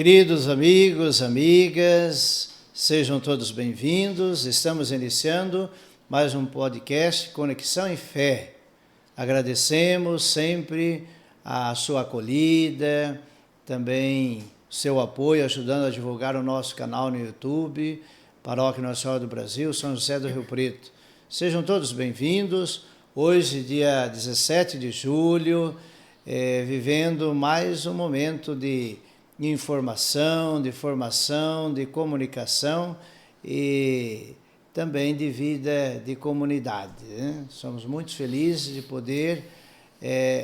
Queridos amigos, amigas, sejam todos bem-vindos. Estamos iniciando mais um podcast Conexão em Fé. Agradecemos sempre a sua acolhida, também seu apoio, ajudando a divulgar o nosso canal no YouTube, Paróquia Nossa Senhora do Brasil, São José do Rio Preto. Sejam todos bem-vindos. Hoje, dia 17 de julho, vivendo mais um momento de informação, de formação, de comunicação e também de vida de comunidade, né? Somos muito felizes de poder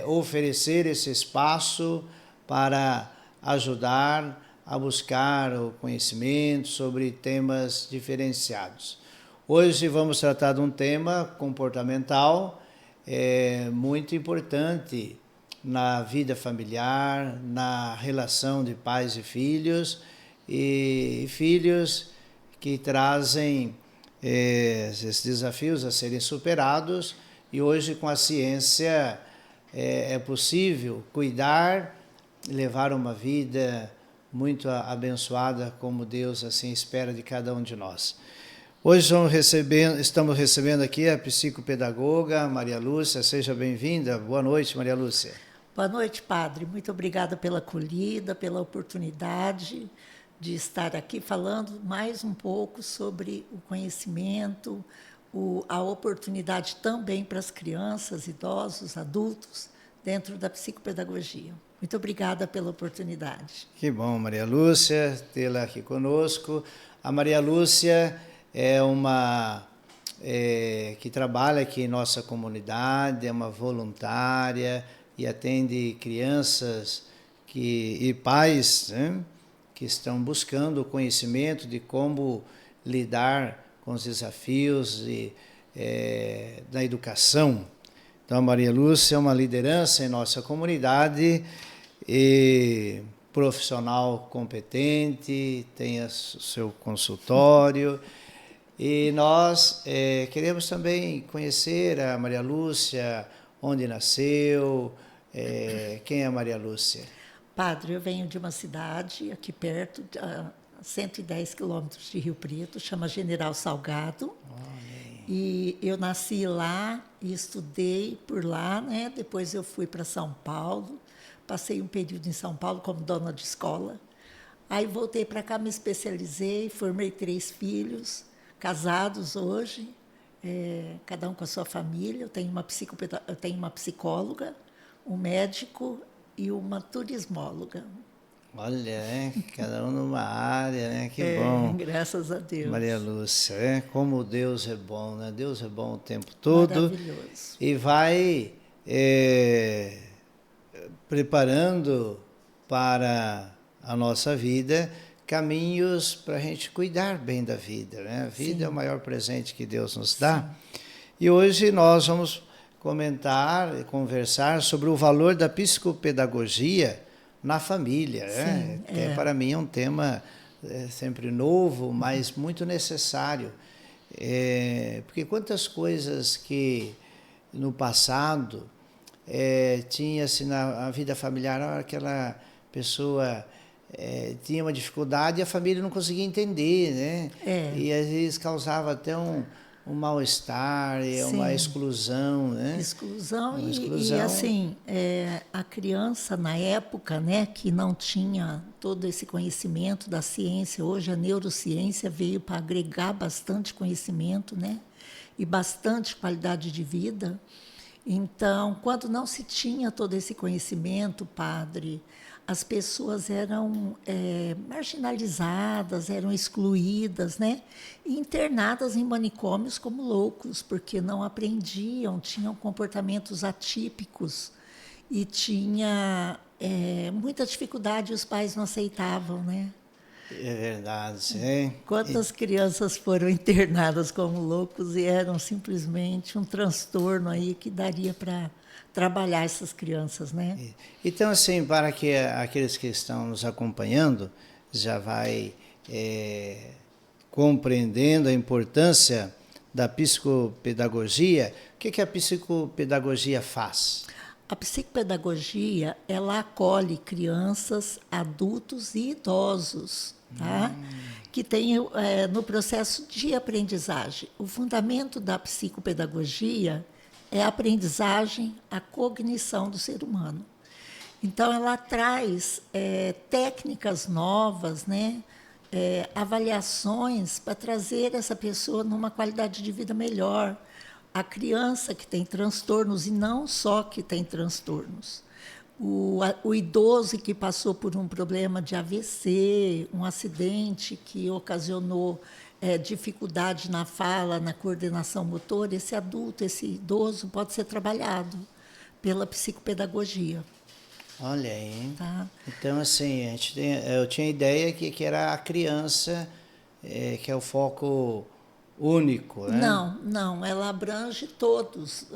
oferecer esse espaço para ajudar a buscar o conhecimento sobre temas diferenciados. Hoje vamos tratar de um tema comportamental muito importante na vida familiar, na relação de pais e filhos que trazem esses desafios a serem superados, e hoje com a ciência é possível cuidar e levar uma vida muito abençoada como Deus assim espera de cada um de nós. Hoje estamos recebendo aqui a psicopedagoga Maria Lúcia. Seja bem-vinda. Boa noite, Maria Lúcia. Boa noite, padre. Muito obrigada pela acolhida, pela oportunidade de estar aqui falando mais um pouco sobre o conhecimento, a oportunidade também para as crianças, idosos, adultos, dentro da psicopedagogia. Muito obrigada pela oportunidade. Que bom, Maria Lúcia, tê-la aqui conosco. A Maria Lúcia é uma que trabalha aqui em nossa comunidade, é uma voluntária e atende crianças e pais, né, que estão buscando o conhecimento de como lidar com os desafios da educação. Então, a Maria Lúcia é uma liderança em nossa comunidade e profissional competente, tem o seu consultório. E nós queremos também conhecer a Maria Lúcia, onde nasceu, quem é a Maria Lúcia? Padre, eu venho de uma cidade aqui perto, a 110 quilômetros de Rio Preto, chama General Salgado. E eu nasci lá e estudei por lá, né? Depois eu fui para São Paulo, passei um período em São Paulo como dona de escola. Aí voltei para cá, me especializei, formei 3 filhos, casados hoje, cada um com a sua família. Eu tenho uma psicóloga, um médico e uma turismóloga. Olha, cada um numa área, né? Que bom. Graças a Deus. Maria Lúcia, como Deus é bom, né? Deus é bom o tempo todo. Maravilhoso. E vai preparando para a nossa vida caminhos para a gente cuidar bem da vida, né? A vida Sim. é o maior presente que Deus nos dá. Sim. E hoje nós vamos comentar e conversar sobre o valor da psicopedagogia na família, né? Que para mim é um tema sempre novo, mas muito necessário. Porque quantas coisas que no passado tinha-se na vida familiar, aquela pessoa tinha uma dificuldade e a família não conseguia entender, né? E às vezes causava até um mal-estar, uma exclusão, né? Exclusão. E assim, a criança na época, né, que não tinha todo esse conhecimento da ciência, hoje a neurociência veio para agregar bastante conhecimento, né, e bastante qualidade de vida. Então, quando não se tinha todo esse conhecimento, padre, as pessoas eram marginalizadas, eram excluídas, né? E internadas em manicômios como loucos, porque não aprendiam, tinham comportamentos atípicos e tinha muita dificuldade, os pais não aceitavam, né? É verdade, sim. Quantas crianças foram internadas como loucos e eram simplesmente um transtorno aí que daria para trabalhar essas crianças, né? Então, assim, para que aqueles que estão nos acompanhando já vai compreendendo a importância da psicopedagogia, o que a psicopedagogia faz? a psicopedagogia, ela acolhe crianças, adultos e idosos, tá? Que têm no processo de aprendizagem. O fundamento da psicopedagogia é a aprendizagem, a cognição do ser humano. Então, ela traz técnicas novas, né? Avaliações para trazer essa pessoa numa qualidade de vida melhor. A criança que tem transtornos, e não só que tem transtornos. O idoso que passou por um problema de AVC, um acidente que ocasionou dificuldade na fala, na coordenação motora, esse adulto, esse idoso pode ser trabalhado pela psicopedagogia. Olha aí. Tá? Então, assim, eu tinha a ideia que era a criança, que é o foco único, né? Não, ela abrange todos.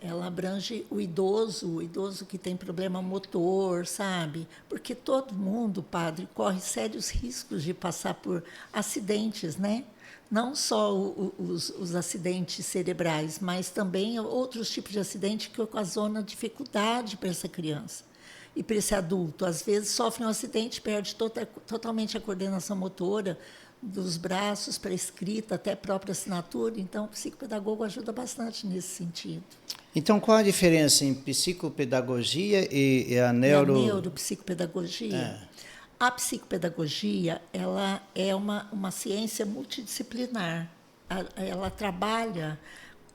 Ela abrange o idoso que tem problema motor, sabe? Porque todo mundo, padre, corre sérios riscos de passar por acidentes, né? Não só os acidentes cerebrais, mas também outros tipos de acidente que ocasionam dificuldade para essa criança e para esse adulto. Às vezes sofre um acidente, perde totalmente a coordenação motora, dos braços para a escrita, até a própria assinatura. Então, o psicopedagogo ajuda bastante nesse sentido. Então, qual a diferença em psicopedagogia e a neuropsicopedagogia? A psicopedagogia, ela é uma ciência multidisciplinar. Ela trabalha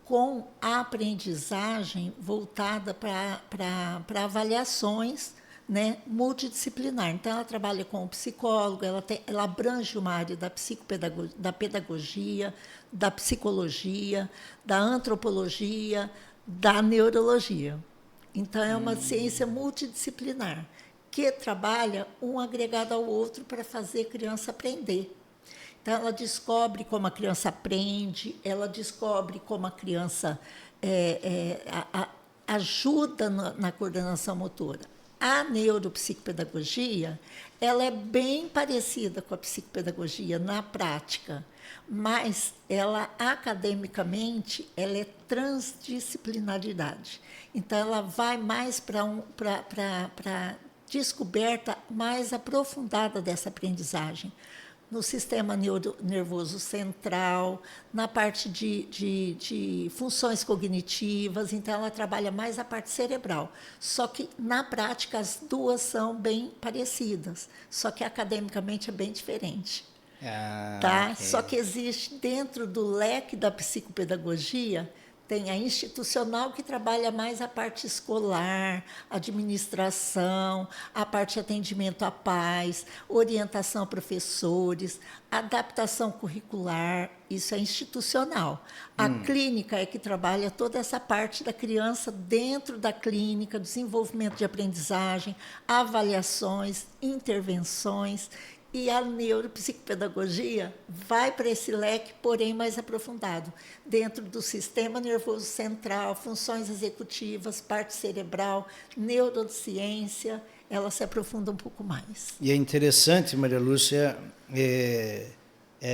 com a aprendizagem voltada para avaliações, né, multidisciplinar. Então, ela trabalha com o psicólogo, ela abrange uma área da pedagogia, da psicologia, da antropologia, da neurologia. Então, é uma ciência multidisciplinar que trabalha um agregado ao outro para fazer a criança aprender. Então, ela descobre como a criança aprende, ela descobre como a criança ajuda na coordenação motora. A neuropsicopedagogia, ela é bem parecida com a psicopedagogia na prática, mas ela, academicamente, ela é transdisciplinaridade. Então, ela vai mais para descoberta mais aprofundada dessa aprendizagem, no sistema nervoso central, na parte de funções cognitivas. Então, ela trabalha mais a parte cerebral. Só que, na prática, as duas são bem parecidas, só que academicamente é bem diferente. Tá? Okay. Só que existe, dentro do leque da psicopedagogia, tem a institucional, que trabalha mais a parte escolar, administração, a parte de atendimento a pais, orientação a professores, adaptação curricular, isso é institucional. A clínica é que trabalha toda essa parte da criança dentro da clínica, desenvolvimento de aprendizagem, avaliações, intervenções. E a neuropsicopedagogia vai para esse leque, porém mais aprofundado, dentro do sistema nervoso central, funções executivas, parte cerebral, neurociência, ela se aprofunda um pouco mais. E é interessante, Maria Lúcia, é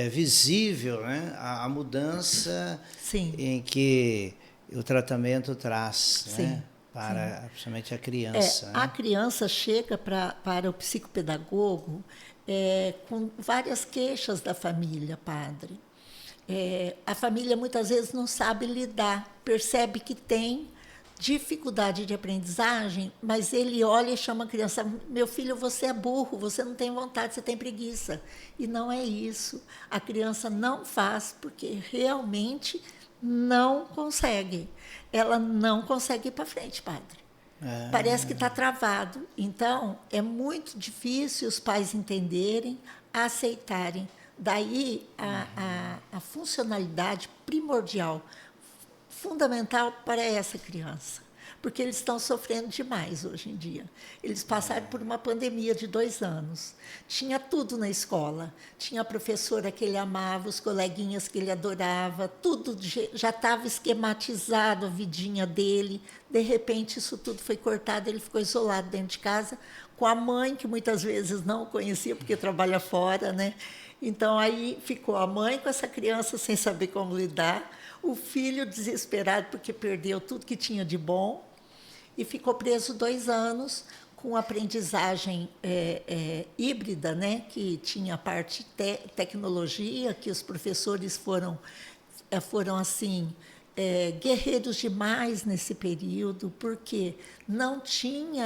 visível, né, a mudança Sim. em que o tratamento traz, Sim. né, para principalmente a criança. A criança chega para o psicopedagogo com várias queixas da família, padre. A família muitas vezes não sabe lidar, percebe que tem dificuldade de aprendizagem, mas ele olha e chama a criança: meu filho, você é burro, você não tem vontade, você tem preguiça. E não é isso. A criança não faz porque realmente não consegue. Ela não consegue ir para frente, padre. Parece que está travado. Então, é muito difícil os pais entenderem, aceitarem. Daí, a funcionalidade primordial, fundamental para essa criança. Porque eles estão sofrendo demais hoje em dia. Eles passaram por uma pandemia de 2 anos. Tinha tudo na escola. Tinha a professora que ele amava, os coleguinhas que ele adorava, tudo já estava esquematizado, a vidinha dele. De repente, isso tudo foi cortado, ele ficou isolado dentro de casa, com a mãe, que muitas vezes não o conhecia, porque trabalha fora, né? Então, aí ficou a mãe com essa criança sem saber como lidar, o filho desesperado porque perdeu tudo que tinha de bom, e ficou preso 2 anos com aprendizagem híbrida, né? Que tinha a parte tecnologia, que os professores foram assim, guerreiros demais nesse período, porque não tinha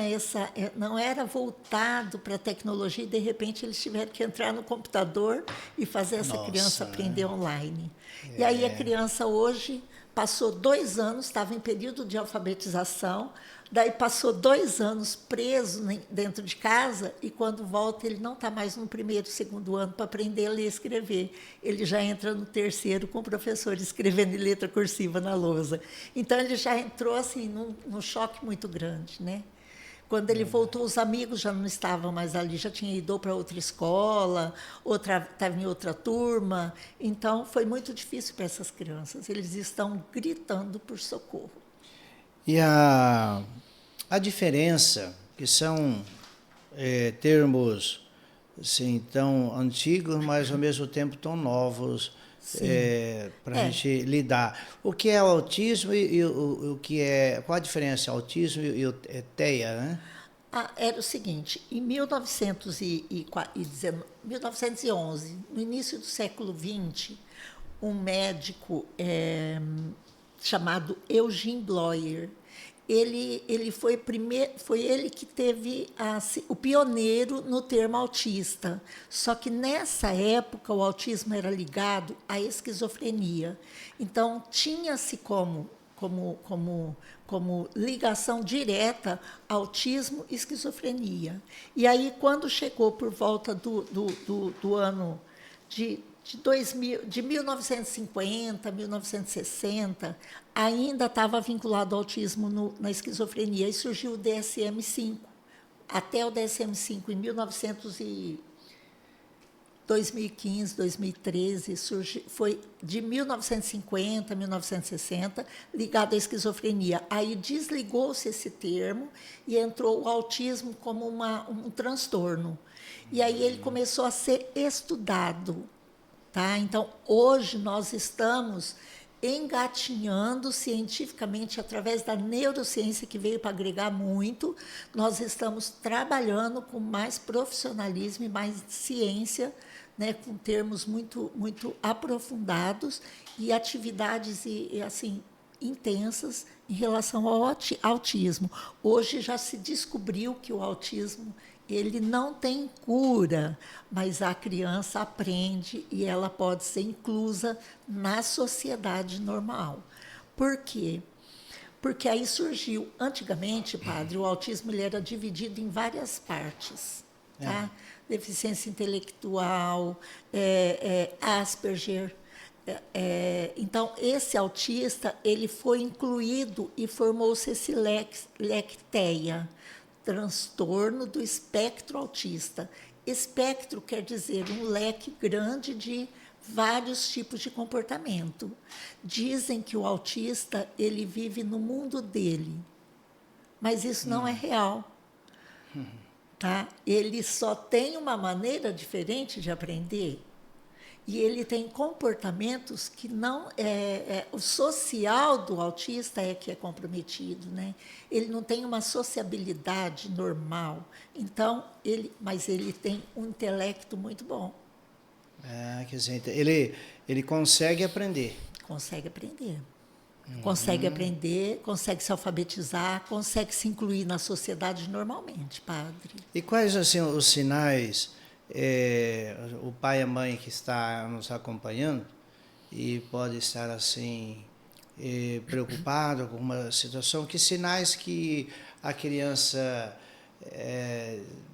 não era voltado para a tecnologia e, de repente, eles tiveram que entrar no computador e fazer essa criança aprender online. E aí a criança hoje passou 2 anos, estava em período de alfabetização, daí passou 2 anos preso dentro de casa e, quando volta, ele não está mais no 1º, 2º ano para aprender a ler e escrever. Ele já entra no 3º com o professor escrevendo em letra cursiva na lousa. Então, ele já entrou assim, num choque muito grande, né? Quando ele voltou, os amigos já não estavam mais ali, já tinha ido para outra escola, estava em outra turma. Então, foi muito difícil para essas crianças. Eles estão gritando por socorro. E a diferença, que são termos assim, tão antigos, mas ao mesmo tempo tão novos para a gente lidar. O que é o autismo e o que é. Qual a diferença? Autismo e o TEA, né? Era o seguinte, em 1911, no início do século XX, um médico chamado Eugene Bloyer, ele foi ele que teve o pioneiro no termo autista. Só que nessa época o autismo era ligado à esquizofrenia. Então tinha-se como ligação direta autismo e esquizofrenia. E aí, quando chegou por volta do ano de 1950, 1960, ainda estava vinculado ao autismo na esquizofrenia, e surgiu o DSM-5. Até o DSM-5, em 2015, 2013, foi de 1950 a 1960, ligado à esquizofrenia. Aí desligou-se esse termo e entrou o autismo como um transtorno. E aí ele começou a ser estudado. Tá? Então, hoje nós estamos engatinhando cientificamente, através da neurociência, que veio para agregar muito, nós estamos trabalhando com mais profissionalismo e mais ciência, né, com termos muito, muito aprofundados e atividades assim, intensas em relação ao autismo. Hoje já se descobriu que o autismo ele não tem cura, mas a criança aprende e ela pode ser inclusa na sociedade normal. Por quê? Porque aí surgiu, antigamente, padre, o autismo ele era dividido em várias partes. Tá? Deficiência intelectual, Asperger. Então, esse autista ele foi incluído e formou-se esse leque TEA, transtorno do espectro autista. Espectro quer dizer um leque grande de vários tipos de comportamento. Dizem que o autista ele vive no mundo dele, mas isso não é real. Tá? Ele só tem uma maneira diferente de aprender e ele tem comportamentos que não o social do autista é que é comprometido, né? Ele não tem uma sociabilidade normal, então mas ele tem um intelecto muito bom. Quer dizer, ele consegue aprender. Consegue aprender. Consegue aprender, consegue se alfabetizar, consegue se incluir na sociedade normalmente, padre. E quais assim os sinais? O pai e a mãe que está nos acompanhando e pode estar assim preocupado com uma situação, que sinais que a criança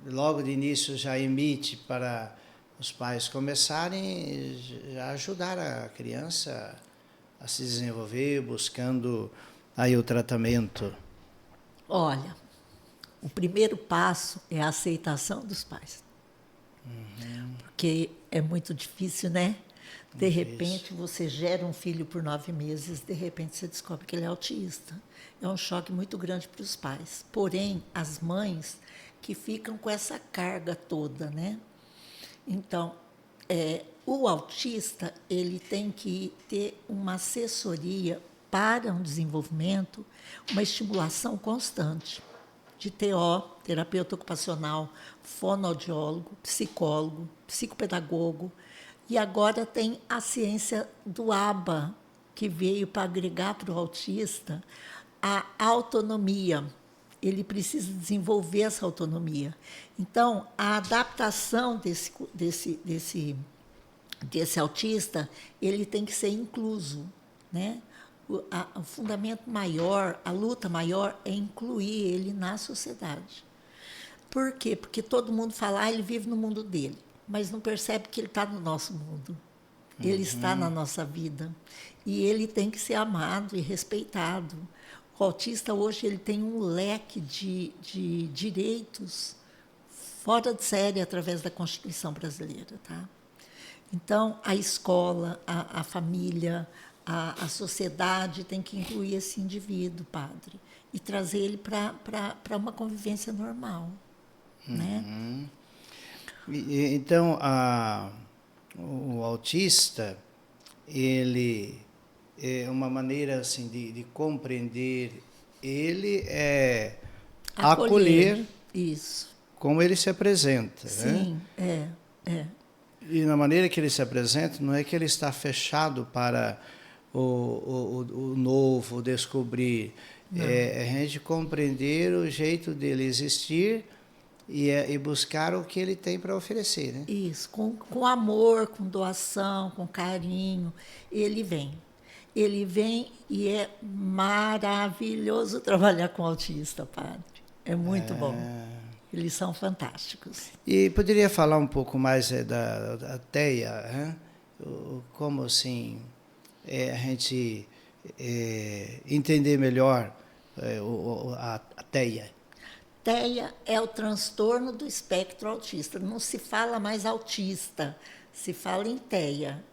logo de início já emite para os pais começarem a ajudar a criança a se desenvolver, buscando aí o tratamento? Olha, o primeiro passo é a aceitação dos pais. Porque é muito difícil, né? De repente, você gera um filho por 9 meses, de repente você descobre que ele é autista. É um choque muito grande para os pais. Porém, as mães que ficam com essa carga toda, né? Então, o autista ele tem que ter uma assessoria para um desenvolvimento, uma estimulação constante de TO, terapeuta ocupacional, fonoaudiólogo, psicólogo, psicopedagogo, e agora tem a ciência do ABA, que veio para agregar para o autista a autonomia. Ele precisa desenvolver essa autonomia. Então, a adaptação desse autista, ele tem que ser incluso, né? O fundamento maior, a luta maior é incluir ele na sociedade. Por quê? Porque todo mundo fala, ele vive no mundo dele, mas não percebe que ele está no nosso mundo. Ele está na nossa vida. E ele tem que ser amado e respeitado. O autista hoje ele tem um leque de direitos fora de série através da Constituição brasileira. Tá? Então, a escola, a família, a sociedade tem que incluir esse indivíduo, padre, e trazer ele para uma convivência normal. Né? Então, o autista, ele é uma maneira assim de compreender, ele é acolher isso, como ele se apresenta. Sim, né? E na maneira que ele se apresenta, não é que ele está fechado para o novo, descobrir. É a gente compreender o jeito dele existir e buscar o que ele tem para oferecer. Né? Isso, com amor, com doação, com carinho, ele vem. Ele vem e é maravilhoso trabalhar com autista, padre. É muito bom. Eles são fantásticos. E poderia falar um pouco mais da TEA? Né? Como assim a gente entender melhor a TEA? TEA é o transtorno do espectro autista. Não se fala mais autista, se fala em TEA.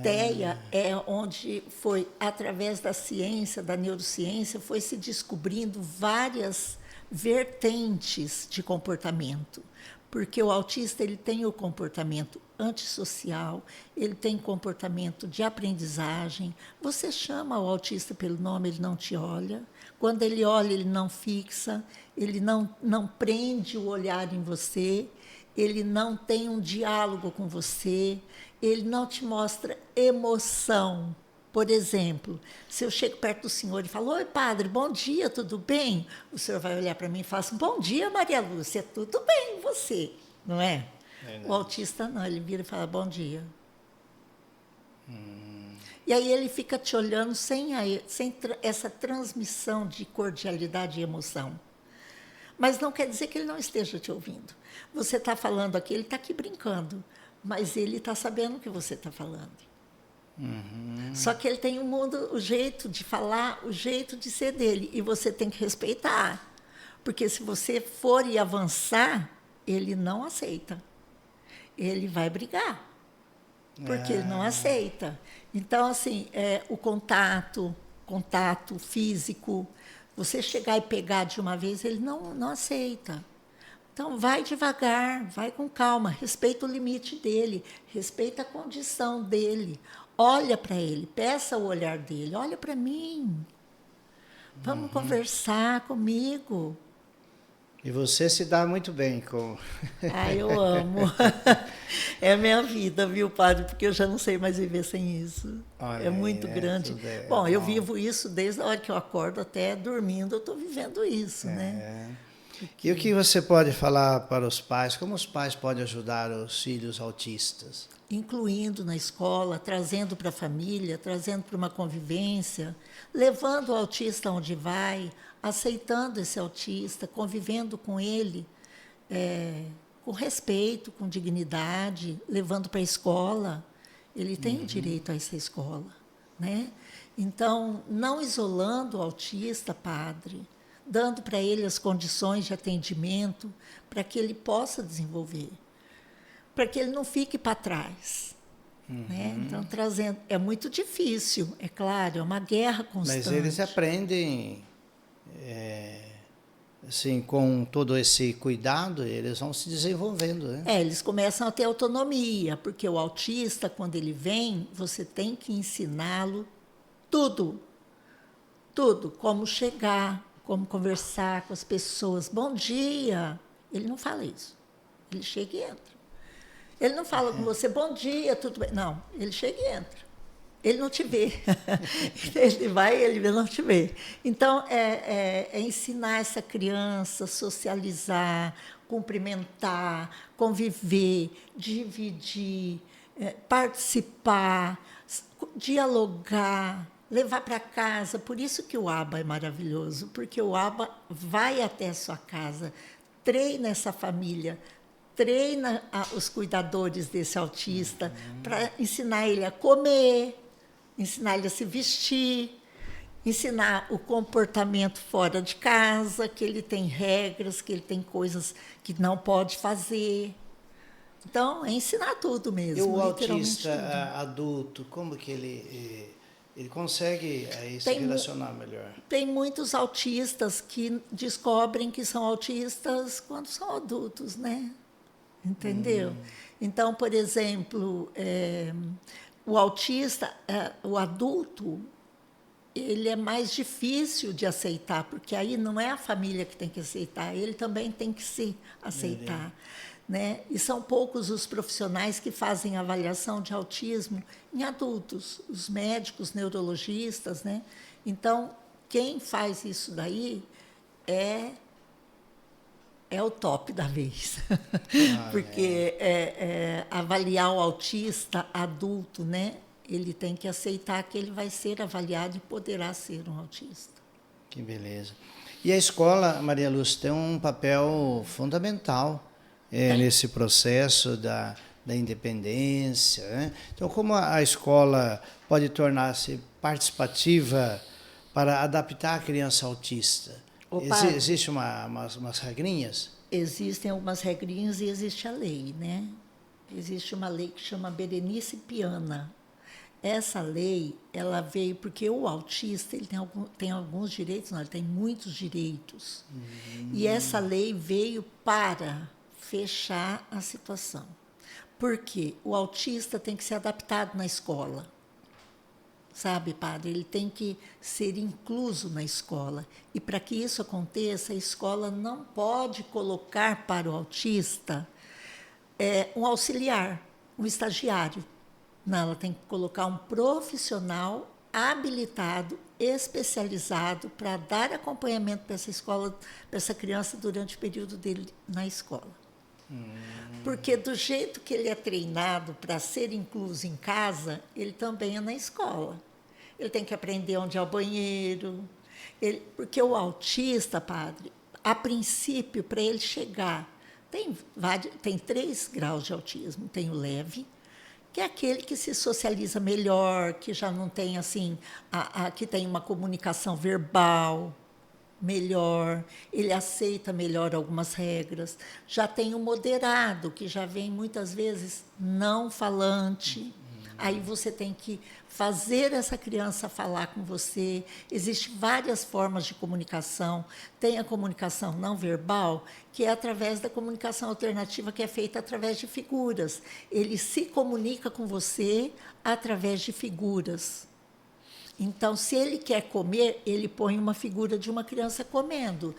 TEA é onde foi, através da ciência, da neurociência, foi se descobrindo várias vertentes de comportamento. Porque o autista ele tem o comportamento antissocial, ele tem comportamento de aprendizagem. Você chama o autista pelo nome, ele não te olha. Quando ele olha, ele não fixa, ele não prende o olhar em você, ele não tem um diálogo com você, ele não te mostra emoção. Por exemplo, se eu chego perto do senhor e falo, oi, padre, bom dia, tudo bem? O senhor vai olhar para mim e falar assim, bom dia, Maria Lúcia, tudo bem, e você? Não é? O autista não, ele vira e fala, bom dia. E aí ele fica te olhando sem essa transmissão de cordialidade e emoção. Mas não quer dizer que ele não esteja te ouvindo. Você está falando aqui, ele está aqui brincando, mas ele está sabendo o que você está falando. Só que ele tem o jeito de falar, o jeito de ser dele, e você tem que respeitar. Porque se você for e avançar, ele não aceita. Ele vai brigar, porque ele não aceita. Então, assim, o contato físico, você chegar e pegar de uma vez, ele não aceita. Então, vai devagar, vai com calma, respeita o limite dele, respeita a condição dele. Olha para ele, peça o olhar dele, olha para mim. Vamos conversar comigo. E você se dá muito bem com... Eu amo. É a minha vida, viu, padre? Porque eu já não sei mais viver sem isso. Olha, é muito grande. Bom, eu vivo isso desde a hora que eu acordo até dormindo, eu estou vivendo isso, né? E o que você pode falar para os pais? Como os pais podem ajudar os filhos autistas? Incluindo na escola, trazendo para a família, trazendo para uma convivência, levando o autista onde vai, aceitando esse autista, convivendo com ele com respeito, com dignidade, levando para a escola. Ele tem direito a essa escola, né? Então, não isolando o autista, padre, dando para ele as condições de atendimento para que ele possa desenvolver, para que ele não fique para trás. Né? Então, trazendo... É muito difícil, é claro, é uma guerra constante. Mas eles aprendem, assim, com todo esse cuidado, eles vão se desenvolvendo. Né? Eles começam a ter autonomia, porque o autista, quando ele vem, você tem que ensiná-lo tudo. Tudo, como chegar, como conversar com as pessoas. Bom dia. Ele não fala isso. Ele chega e entra. Ele não fala com você, bom dia, tudo bem. Não, ele chega e entra. Ele não te vê. Ele vai e ele não te vê. Então, é ensinar essa criança a socializar, cumprimentar, conviver, dividir, participar, dialogar, levar para casa. Por isso que o ABA é maravilhoso, porque o ABA vai até a sua casa, treina essa família, treina os cuidadores desse autista para ensinar ele a comer, ensinar ele a se vestir, ensinar o comportamento fora de casa, que ele tem regras, que ele tem coisas que não pode fazer. Então, é ensinar tudo mesmo. E o autista adulto, como que ele consegue se relacionar melhor? Tem muitos autistas que descobrem que são autistas quando são adultos, né? Entendeu? Então, por exemplo, o autista, o adulto, ele é mais difícil de aceitar, porque aí não é a família que tem que aceitar, ele também tem que se aceitar. Né? E são poucos os profissionais que fazem avaliação de autismo em adultos, os médicos, neurologistas. Né? Então, quem faz isso daí é o top da vez. Porque avaliar o autista adulto, né? Ele tem que aceitar que ele vai ser avaliado e poderá ser um autista. Que beleza. E a escola, Maria Lúcia, tem um papel fundamental nesse processo da independência. Né? Então, como a escola pode tornar-se participativa para adaptar a criança autista? Existem umas regrinhas? Existem algumas regrinhas e existe a lei, né? Existe uma lei que chama Berenice Piana. Essa lei, ela veio porque o autista ele tem alguns direitos, não, ele tem muitos direitos. E essa lei veio para fechar a situação. Por quê? O autista tem que ser adaptado na escola. Sabe, padre? Ele tem que ser incluso na escola. E para que isso aconteça, a escola não pode colocar para o autista um auxiliar, um estagiário. Não, ela tem que colocar um profissional habilitado, especializado para dar acompanhamento para essa escola, para essa criança durante o período dele na escola. Porque do jeito que ele é treinado para ser incluso em casa, ele também é na escola. Ele tem que aprender onde é o banheiro. Porque o autista, padre, a princípio, para ele chegar, tem 3 graus de autismo. Tem o leve, que é aquele que se socializa melhor, que já não tem assim, que tem uma comunicação verbal melhor, ele aceita melhor algumas regras. Já tem o moderado, que já vem muitas vezes não falante. Aí você tem que fazer essa criança falar com você. Existem várias formas de comunicação. Tem a comunicação não verbal, que é através da comunicação alternativa, que é feita através de figuras. Ele se comunica com você através de figuras. Então, se ele quer comer, ele põe uma figura de uma criança comendo.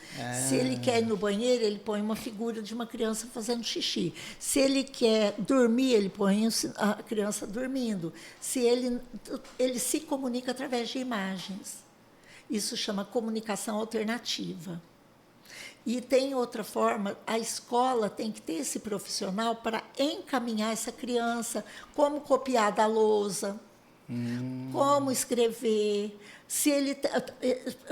Se ele quer ir no banheiro, ele põe uma figura de uma criança fazendo xixi. Se ele quer dormir, ele põe a criança dormindo. Ele se comunica através de imagens. Isso chama comunicação alternativa. E tem outra forma, a escola tem que ter esse profissional para encaminhar essa criança, como copiar da lousa, como escrever, se ele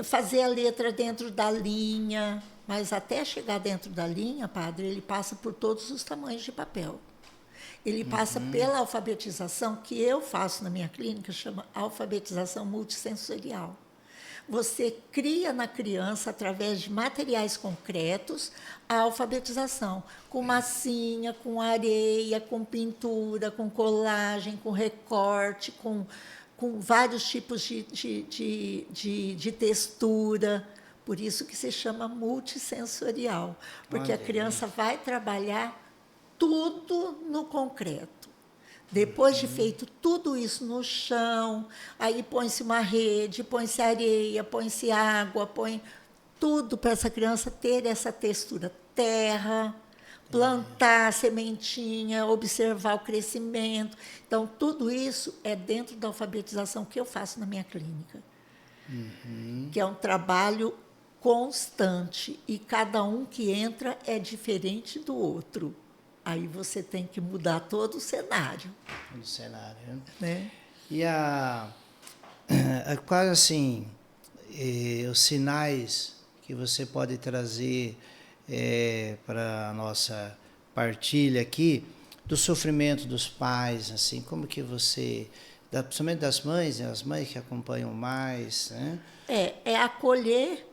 fazer a letra dentro da linha, mas até chegar dentro da linha, padre, ele passa por todos os tamanhos de papel. Ele passa pela alfabetização que eu faço na minha clínica, chama alfabetização multissensorial. Você cria na criança, através de materiais concretos, a alfabetização, com massinha, com areia, com pintura, com colagem, com recorte, com vários tipos de textura. Por isso que se chama multissensorial, porque a criança vai trabalhar tudo no concreto. Depois de feito tudo isso no chão, aí põe-se uma rede, põe-se areia, põe-se água, põe tudo para essa criança ter essa textura. Terra, plantar a sementinha, observar o crescimento. Então, tudo isso é dentro da alfabetização que eu faço na minha clínica, que é um trabalho constante, e cada um que entra é diferente do outro. Aí você tem que mudar todo o cenário. Do cenário, Né? E quais, assim, os sinais que você pode trazer para a nossa partilha aqui do sofrimento dos pais, assim, como que você, principalmente das mães, né, as mães que acompanham mais, né? É acolher,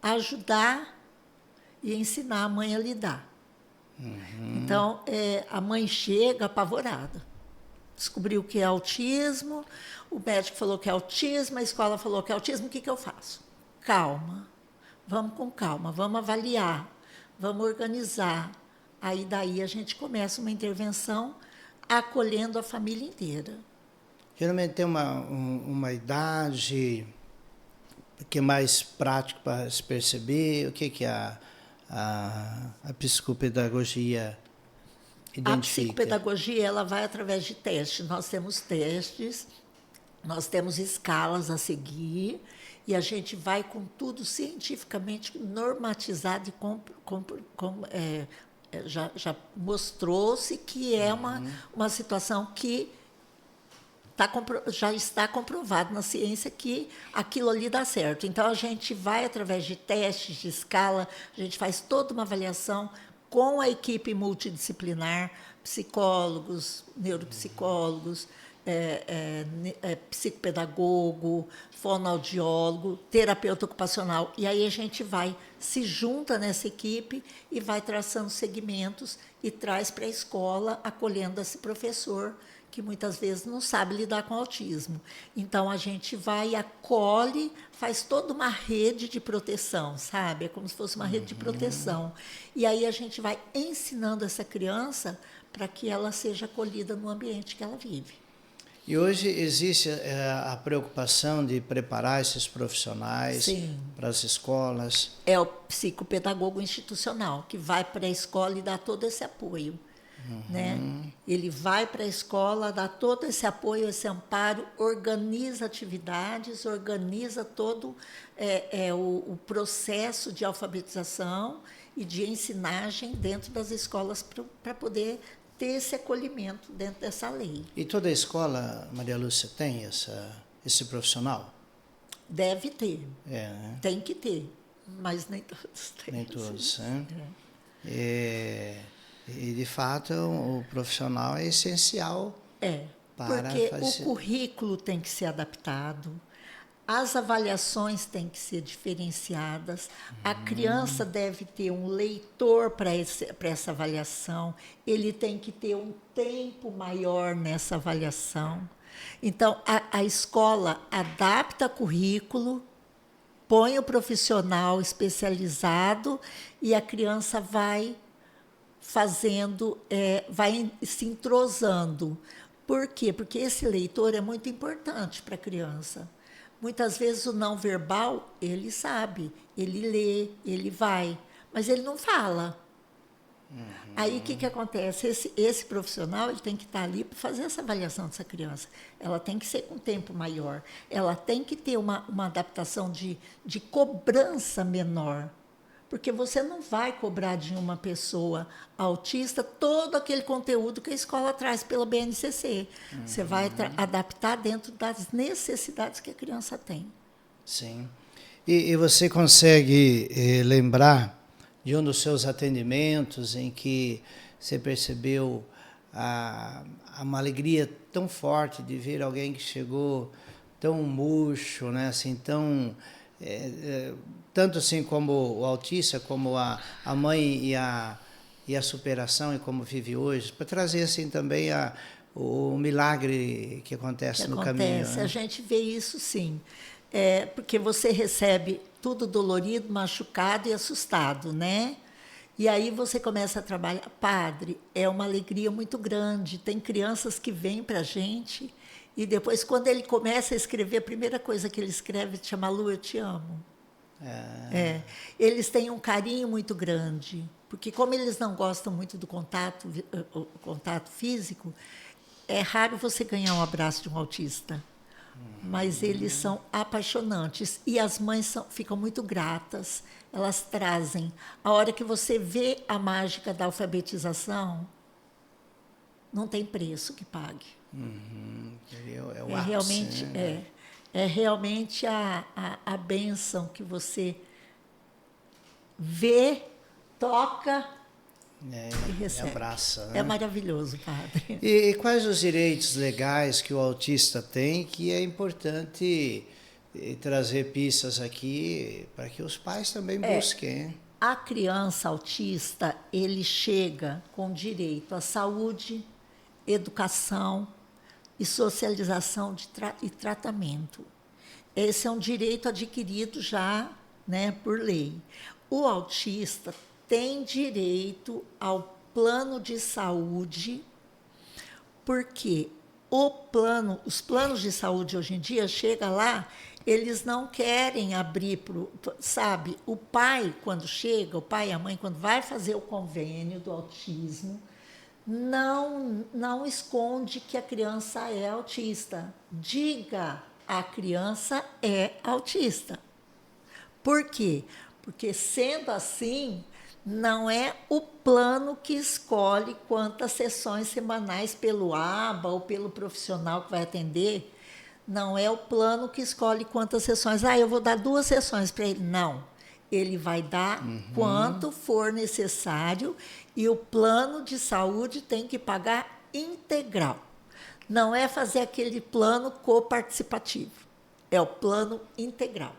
ajudar e ensinar a mãe a lidar. Então, a mãe chega apavorada. Descobriu que é autismo, o médico falou que é autismo, a escola falou que é autismo, o que eu faço? Calma, vamos com calma, vamos avaliar, vamos organizar. Aí daí a gente começa uma intervenção acolhendo a família inteira. Geralmente tem uma idade que é mais prático para se perceber, o que a psicopedagogia identifica? A psicopedagogia ela vai através de testes. Nós temos testes, nós temos escalas a seguir, e a gente vai com tudo cientificamente normatizado e já mostrou-se que é uma situação que já está comprovado na ciência que aquilo ali dá certo. Então, a gente vai, através de testes, de escala, a gente faz toda uma avaliação com a equipe multidisciplinar, psicólogos, neuropsicólogos, psicopedagogo, fonoaudiólogo, terapeuta ocupacional. E aí a gente se junta nessa equipe e vai traçando segmentos e traz para a escola, acolhendo esse professor que muitas vezes não sabe lidar com autismo. Então, a gente vai, acolhe, faz toda uma rede de proteção, sabe? É como se fosse uma rede de proteção. E aí a gente vai ensinando essa criança para que ela seja acolhida no ambiente que ela vive. E hoje existe a preocupação de preparar esses profissionais para as escolas? É o psicopedagogo institucional, que vai para a escola e dá todo esse apoio. Né? Ele vai para a escola, dá todo esse apoio, esse amparo, organiza atividades, organiza todo o processo de alfabetização e de ensinagem dentro das escolas para poder ter esse acolhimento dentro dessa lei. E toda escola, Maria Lúcia, tem esse profissional? Deve ter. Né? Tem que ter, mas nem todos têm. Nem todos, né? E, de fato, o profissional é essencial para porque fazer... o currículo tem que ser adaptado, as avaliações têm que ser diferenciadas, a criança deve ter um leitor para essa avaliação, ele tem que ter um tempo maior nessa avaliação. Então, a escola adapta currículo, põe o profissional especializado e a criança vai fazendo, vai se entrosando. Por quê? Porque esse leitor é muito importante para a criança. Muitas vezes o não verbal, ele sabe, ele lê, ele vai, mas ele não fala. Aí o que acontece? Esse profissional ele tem que estar ali para fazer essa avaliação dessa criança. Ela tem que ser com tempo maior, ela tem que ter uma adaptação de cobrança menor. Porque você não vai cobrar de uma pessoa autista todo aquele conteúdo que a escola traz pela BNCC. Você vai adaptar dentro das necessidades que a criança tem. Sim. E você consegue lembrar de um dos seus atendimentos em que você percebeu uma alegria tão forte de ver alguém que chegou tão murcho, né? Assim, tão... tanto assim como o autista, como a mãe e a superação e como vive hoje, para trazer assim também o milagre que acontece no caminho. Né? A gente vê isso sim, porque você recebe tudo dolorido, machucado e assustado, né? E aí você começa a trabalhar. Padre, é uma alegria muito grande. Tem crianças que vêm para a gente e depois, quando ele começa a escrever, a primeira coisa que ele escreve chama Lu, eu te amo. Eles têm um carinho muito grande, porque como eles não gostam muito do o contato físico, é raro você ganhar um abraço de um autista. Mas eles são apaixonantes e as mães ficam muito gratas. Elas trazem. A hora que você vê a mágica da alfabetização, não tem preço que pague. É o É ápice, realmente, né? é realmente a bênção que você vê, toca e E recebe. abraça, né? É maravilhoso, padre. E quais os direitos legais que o autista tem que é importante trazer pistas aqui para que os pais também busquem? A criança autista, ele chega com direito à saúde, educação e socialização e tratamento. Esse é um direito adquirido já, né, por lei. O autista tem direito ao plano de saúde, porque os planos de saúde hoje em dia chega lá, eles não querem abrir sabe, o pai quando chega, o pai e a mãe quando vai fazer o convênio do autismo, não esconde que a criança é autista. Diga, a criança é autista. Por quê? Porque, sendo assim, não é o plano que escolhe quantas sessões semanais pelo ABA ou pelo profissional que vai atender. Não é o plano que escolhe quantas sessões. Eu vou dar 2 sessões para ele. Não. Ele vai dar quanto for necessário e o plano de saúde tem que pagar integral. Não é fazer aquele plano coparticipativo. É o plano integral.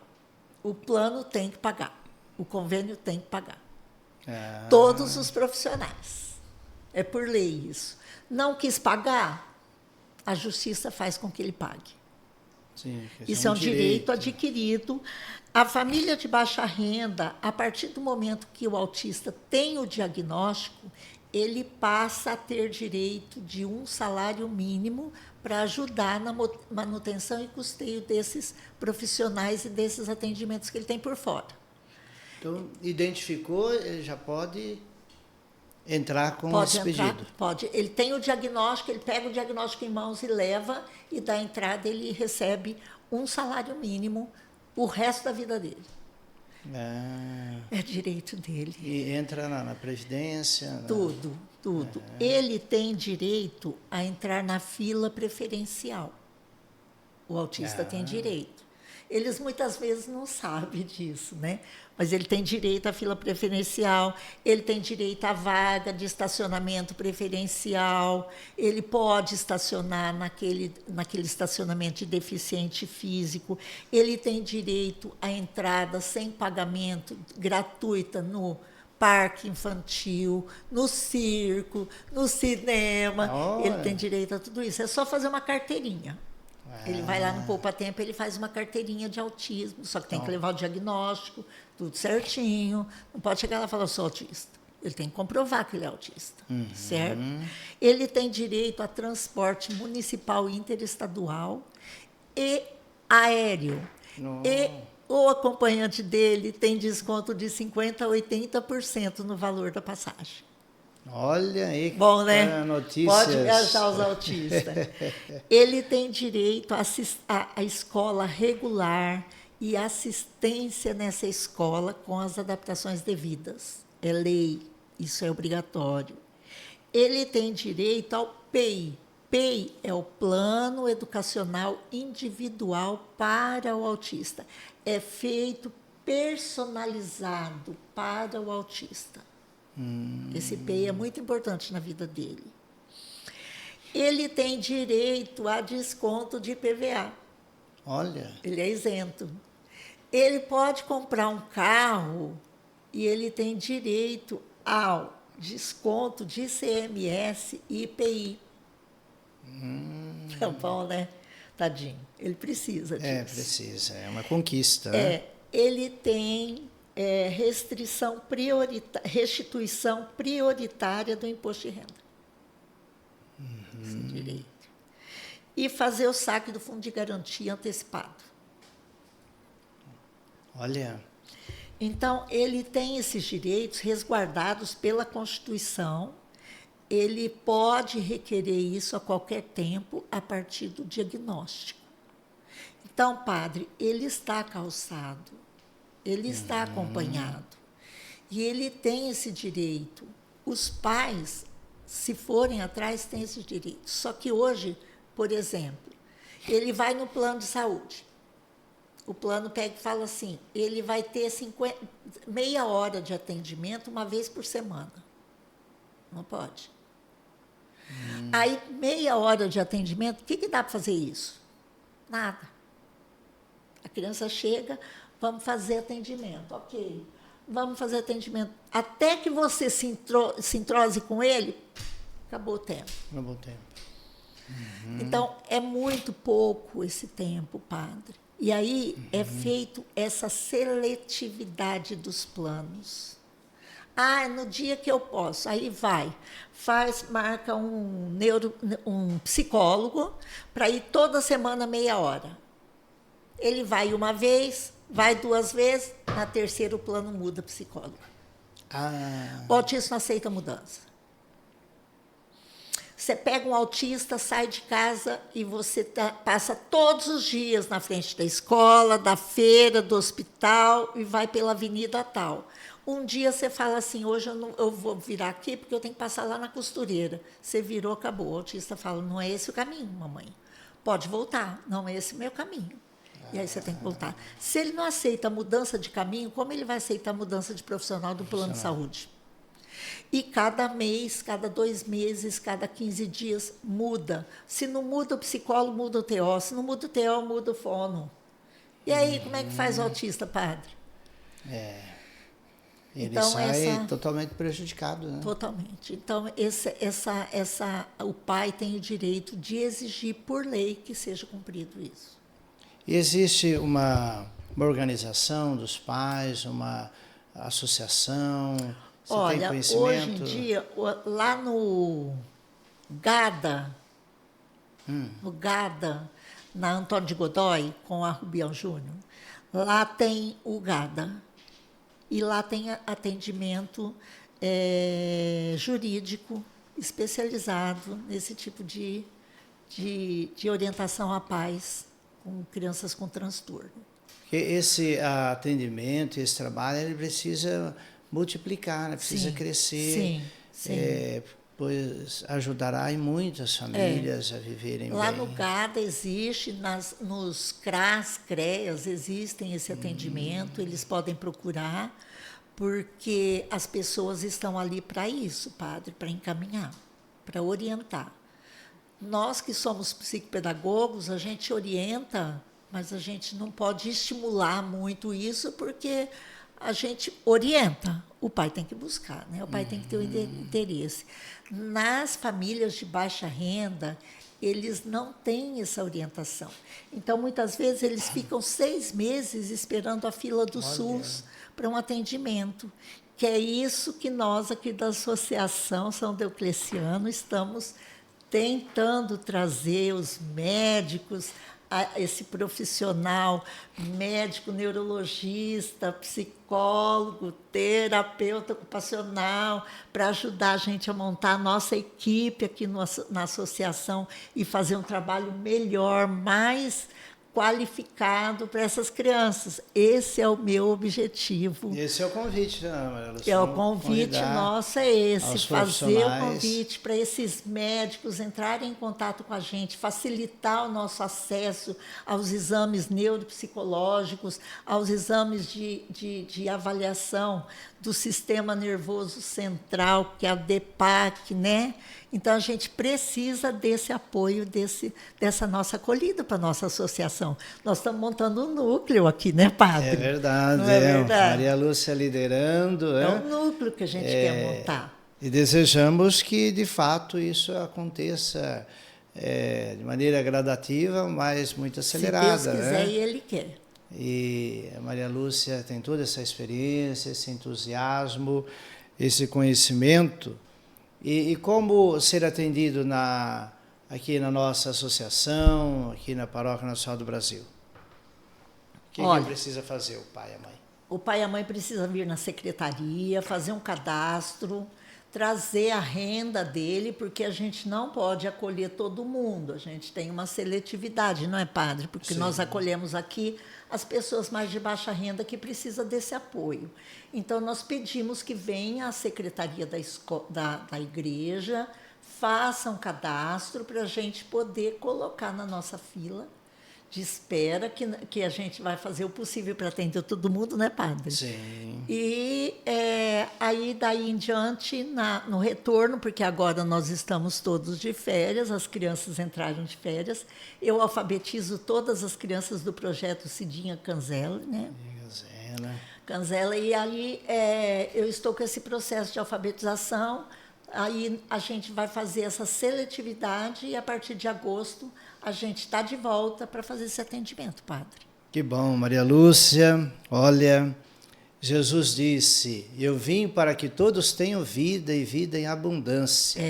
O plano tem que pagar. O convênio tem que pagar. Todos os profissionais. É por lei isso. Não quis pagar, a justiça faz com que ele pague. Sim, isso é um direito adquirido. A família de baixa renda, a partir do momento que o autista tem o diagnóstico, ele passa a ter direito de um salário mínimo para ajudar na manutenção e custeio desses profissionais e desses atendimentos que ele tem por fora. Então, identificou, ele já pode entrar com esse pedido. Pode. Ele tem o diagnóstico, ele pega o diagnóstico em mãos e leva, e da entrada ele recebe um salário mínimo o resto da vida dele. É direito dele. E entra na Previdência? Tudo. Ele tem direito a entrar na fila preferencial. O autista tem direito. Eles muitas vezes não sabem disso, né? Mas ele tem direito à fila preferencial, ele tem direito à vaga de estacionamento preferencial, ele pode estacionar naquele estacionamento de deficiente físico, ele tem direito à entrada sem pagamento, gratuita no parque infantil, no circo, no cinema. Ele tem direito a tudo isso. É só fazer uma carteirinha. Ele vai lá no Poupa Tempo, ele faz uma carteirinha de autismo, só que tem que levar o diagnóstico, tudo certinho. Não pode chegar lá e falar, eu sou autista. Ele tem que comprovar que ele é autista, certo? Ele tem direito a transporte municipal interestadual e aéreo. E o acompanhante dele tem desconto de 50% a 80% no valor da passagem. Olha aí, bom, né? Notícias. Pode viajar os autistas. Ele tem direito à escola regular e assistência nessa escola com as adaptações devidas. É lei, isso é obrigatório. Ele tem direito ao PEI. PEI é o Plano Educacional Individual para o Autista. É feito personalizado para o autista. Esse PEI é muito importante na vida dele. Ele tem direito a desconto de IPVA. Olha. Ele é isento. Ele pode comprar um carro e ele tem direito ao desconto de ICMS e IPI. É bom, né? Tadinho. Ele precisa disso. Precisa. É uma conquista. Ele tem restituição prioritária do imposto de renda. Esse direito. E fazer o saque do fundo de garantia antecipado. Olha. Então, ele tem esses direitos resguardados pela Constituição. Ele pode requerer isso a qualquer tempo a partir do diagnóstico. Então, padre, ele está calçado, ele está acompanhado. E ele tem esse direito. Os pais, se forem atrás, têm esse direito. Só que hoje, por exemplo, ele vai no plano de saúde. O plano pega e fala assim, ele vai ter meia hora de atendimento uma vez por semana. Não pode. Aí, meia hora de atendimento, o que dá para fazer isso? Nada. A criança chega, vamos fazer atendimento. Ok, vamos fazer atendimento. Até que você se entrose com ele, acabou o tempo. Acabou o tempo. Então, é muito pouco esse tempo, padre. E aí é feito essa seletividade dos planos. No dia que eu posso, aí marca um psicólogo para ir toda semana meia hora. Ele vai uma vez, vai 2 vezes, na terceira o plano muda psicólogo. O autista não aceita mudança. Você pega um autista, sai de casa e você passa todos os dias na frente da escola, da feira, do hospital e vai pela avenida tal. Um dia você fala assim, hoje eu vou virar aqui porque eu tenho que passar lá na costureira. Você virou, acabou. O autista fala, não é esse o caminho, mamãe. Pode voltar, não é esse o meu caminho. E aí você tem que voltar. Se ele não aceita a mudança de caminho, como ele vai aceitar a mudança de profissional do plano de saúde? E cada mês, cada 2 meses, cada 15 dias, muda. Se não muda o psicólogo, muda o TO. Se não muda o TO, muda o fono. E aí, como é que faz o autista, padre? Ele então, sai totalmente prejudicado, né? Totalmente. Então, o pai tem o direito de exigir por lei que seja cumprido isso. E existe uma organização dos pais, uma associação? Você Olha, tem conhecimento? Hoje em dia, lá no GADA, na Antônio de Godoy, com a Rubião Júnior, lá tem o GADA. E lá tem atendimento jurídico especializado nesse tipo de orientação a pais com crianças com transtorno. Porque esse atendimento, esse trabalho, ele precisa multiplicar, né? Precisa crescer. Sim. Pois ajudará em muitas famílias a viverem lá bem. Lá no GADA existe, nos CRAS, CREAS, existem esse atendimento, eles podem procurar, porque as pessoas estão ali para isso, padre, para encaminhar, para orientar. Nós que somos psicopedagogos, a gente orienta, mas a gente não pode estimular muito isso, porque a gente orienta, o pai tem que buscar, né? O pai tem que ter o interesse. Nas famílias de baixa renda, eles não têm essa orientação. Então, muitas vezes, eles ficam 6 meses esperando a fila do SUS para um atendimento, que é isso que nós aqui da Associação São Diocleciano estamos tentando trazer os médicos, esse profissional, médico, neurologista, psicólogo, terapeuta ocupacional, para ajudar a gente a montar a nossa equipe aqui na associação e fazer um trabalho melhor, mais qualificado para essas crianças. Esse é o meu objetivo. Esse é o convite, né, Maria Lúcia? É o convite nosso, é esse, fazer o convite para esses médicos entrarem em contato com a gente, facilitar o nosso acesso aos exames neuropsicológicos, aos exames de avaliação do sistema nervoso central, que é a DEPAC, né? Então, a gente precisa desse apoio, dessa nossa acolhida para a nossa associação. Nós estamos montando um núcleo aqui, né, padre? É verdade. Não é verdade? Maria Lúcia liderando. É um núcleo que a gente quer montar. E desejamos que, de fato, isso aconteça de maneira gradativa, mas muito acelerada. Se Deus quiser, e Ele quer. E a Maria Lúcia tem toda essa experiência, esse entusiasmo, esse conhecimento. E como ser atendido aqui na nossa associação, aqui na Paróquia Nacional do Brasil? O que precisa fazer o pai e a mãe? O pai e a mãe precisam vir na secretaria, fazer um cadastro, trazer a renda dele, porque a gente não pode acolher todo mundo. A gente tem uma seletividade, não é, padre? Porque Sim. Nós acolhemos aqui as pessoas mais de baixa renda que precisam desse apoio. Então, nós pedimos que venha a secretaria da igreja, faça um cadastro para a gente poder colocar na nossa fila de espera, que a gente vai fazer o possível para atender todo mundo, né, padre? Sim. E aí, daí em diante, no retorno, porque agora nós estamos todos de férias, as crianças entraram de férias, eu alfabetizo todas as crianças do projeto Cidinha Canzela, né? Canzela, e aí eu estou com esse processo de alfabetização. Aí a gente vai fazer essa seletividade e, a partir de agosto, a gente está de volta para fazer esse atendimento, padre. Que bom, Maria Lúcia. Olha, Jesus disse, eu vim para que todos tenham vida e vida em abundância.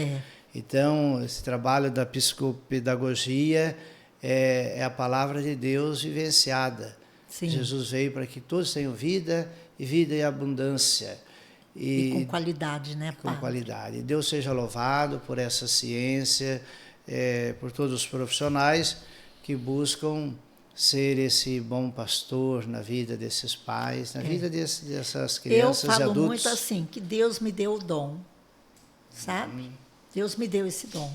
Então, esse trabalho da psicopedagogia é a palavra de Deus vivenciada. Sim. Jesus veio para que todos tenham vida e vida em abundância. E com qualidade, né, padre? Com qualidade. Deus seja louvado por essa ciência, por todos os profissionais que buscam ser esse bom pastor na vida desses pais, na vida dessas crianças e adultos. Eu falo muito assim, que Deus me deu o dom, sabe? Deus me deu esse dom.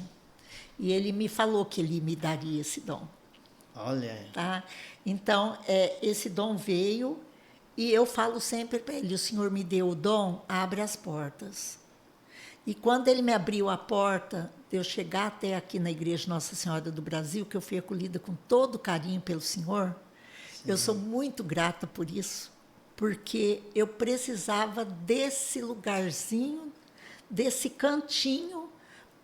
E Ele me falou que Ele me daria esse dom. Olha. Tá? Então, esse dom veio. E eu falo sempre para ele, o Senhor me deu o dom, abre as portas. E quando ele me abriu a porta, de eu chegar até aqui na Igreja Nossa Senhora do Brasil, que eu fui acolhida com todo carinho pelo Senhor, sim, eu sou muito grata por isso, porque eu precisava desse lugarzinho, desse cantinho,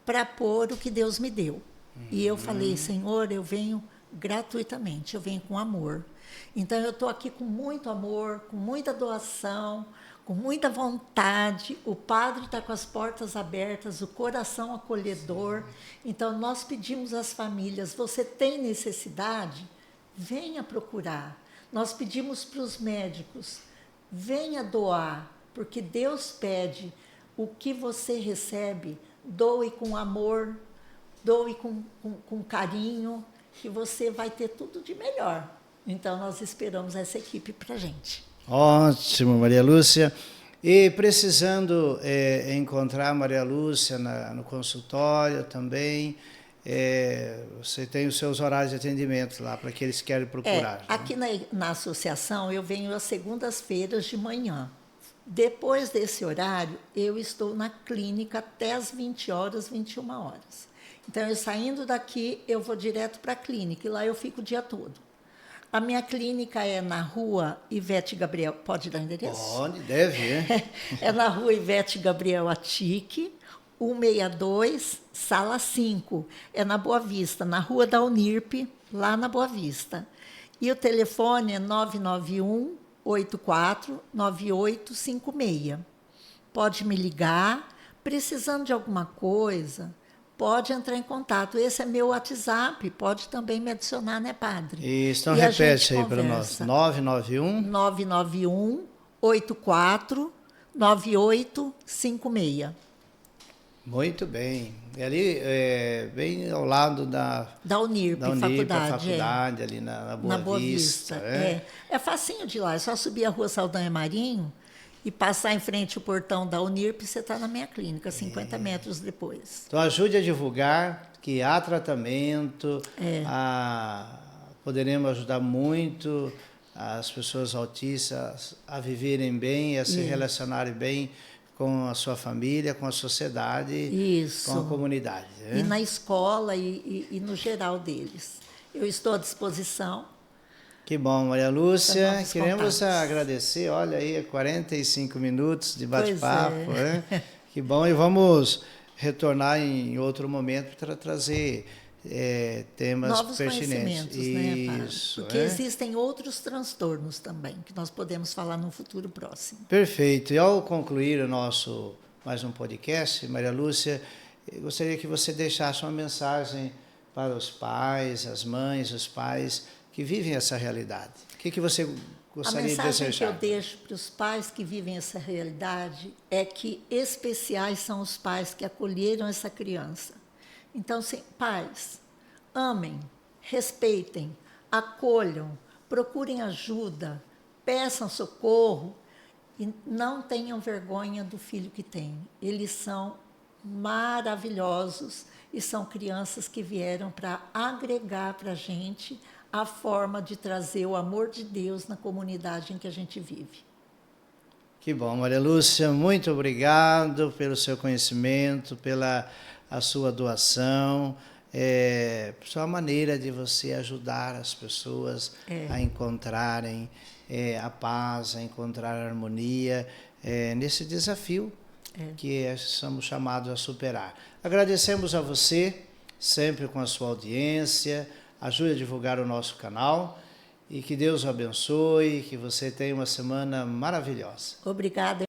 para pôr o que Deus me deu. E eu falei, Senhor, eu venho gratuitamente, eu venho com amor. Então, eu estou aqui com muito amor, com muita doação, com muita vontade. O padre está com as portas abertas, o coração acolhedor. Então, nós pedimos às famílias, você tem necessidade? Venha procurar. Nós pedimos para os médicos, venha doar, porque Deus pede o que você recebe, doe com amor, doe com carinho, que você vai ter tudo de melhor. Então, nós esperamos essa equipe para a gente. Ótimo, Maria Lúcia. E precisando encontrar a Maria Lúcia no consultório também, você tem os seus horários de atendimento lá, para aqueles que querem procurar. Aqui na associação, eu venho às segundas-feiras de manhã. Depois desse horário, eu estou na clínica até às 20 horas, 21 horas. Então, eu saindo daqui, eu vou direto para a clínica, e lá eu fico o dia todo. A minha clínica é na rua Ivete Gabriel. Pode dar endereço? Pode, deve. É na rua Ivete Gabriel Atique, 162, sala 5. É na Boa Vista, na rua da Unirp, lá na Boa Vista. E o telefone é 991-84-9856. Pode me ligar, precisando de alguma coisa, pode entrar em contato. Esse é meu WhatsApp, pode também me adicionar, né, padre? Isso, então repete aí para nós. 991-84-9856. Muito bem. E ali, bem ao lado da Unirp, a faculdade ali na Boa Vista. É facinho de lá, é só subir a rua Saldanha Marinho e passar em frente ao portão da Unirp, você está na minha clínica, 50 metros depois. Então, ajude a divulgar que há tratamento, poderemos ajudar muito as pessoas autistas a viverem bem, a se relacionarem bem com a sua família, com a sociedade, com a comunidade. E na escola e no geral deles. Eu estou à disposição. Que bom, Maria Lúcia. Queremos agradecer, olha aí, 45 minutos de bate-papo. Que bom, e vamos retornar em outro momento para trazer temas novos pertinentes. conhecimentos, né, Padre? Isso, Porque existem outros transtornos também, que nós podemos falar no futuro próximo. Perfeito. E ao concluir o nosso mais um podcast, Maria Lúcia, eu gostaria que você deixasse uma mensagem para os pais, as mães, os pais que vivem essa realidade. O que você gostaria de desejar? A mensagem que eu deixo para os pais que vivem essa realidade é que especiais são os pais que acolheram essa criança. Então, pais, amem, respeitem, acolham, procurem ajuda, peçam socorro e não tenham vergonha do filho que têm. Eles são maravilhosos e são crianças que vieram para agregar para a gente a forma de trazer o amor de Deus na comunidade em que a gente vive. Que bom, Maria Lúcia, muito obrigado pelo seu conhecimento, pela a sua doação, sua maneira de você ajudar as pessoas a encontrarem a paz, a encontrar a harmonia nesse desafio que somos chamados a superar. Agradecemos a você, sempre com a sua audiência, ajude a divulgar o nosso canal e que Deus o abençoe, que você tenha uma semana maravilhosa. Obrigada.